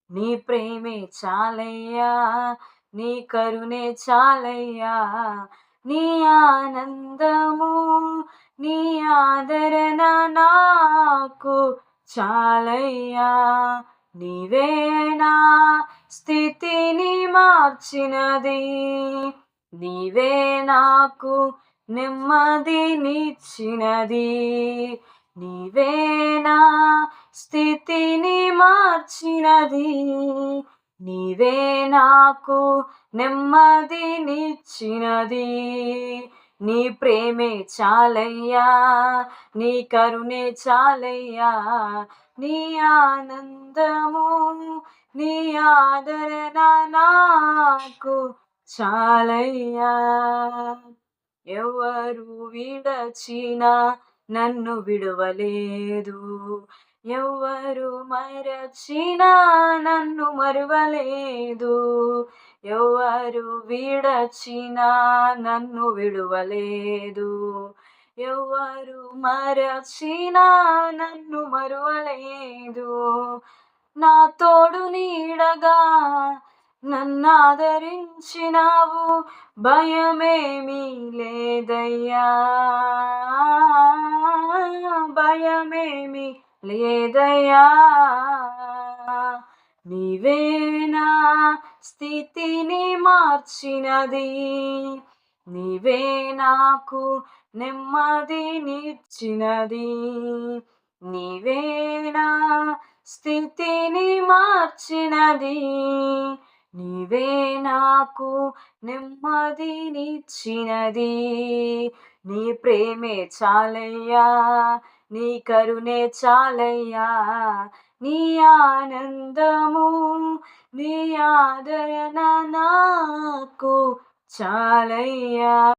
నీ ప్రేమే చాలయ్యా, నీ కరుణే చాలయ్యా, నీ ఆనందము, నీ ఆదరణ నాకు చాలయ్యా. నీవే నా స్థితిని మార్చినది, నీవే నాకు నెమ్మదినిచ్చినది, నీవే నా స్థితిని మార్చినది, నీవే నాకు నెమ్మదినిచ్చినది. నీ ప్రేమే చాలయ్యా, నీ కరుణే చాలయ్యా, నీ ఆనందము, నీ ఆదరణ నాకు చాలయ్యా. ఎవరు విడచినా నన్ను విడువలేదు, ఎవ్వరు మరచినా నన్ను మరువలేదు, ఎవ్వరు విడచినా నన్ను విడువలేదు, ఎవ్వరు మరచినా నన్ను మరువలేదు. నా తోడు నీడగా నన్నాదరించినావు, భయమేమీ లేదయ్యా, భయమేమీ లేదయ్యా. నీవే నా స్థితిని మార్చినది, నీవే నాకు నెమ్మదినిచ్చినది, నీవే నా స్థితిని మార్చినది, నీవే నాకు నెమ్మదినిచ్చినది. నీ ప్రేమే చాలయ్యా, నీ కరుణే చాలయ్యా, నీ ఆనందము, నీ ఆదరణ నాకు చాలయ్యా.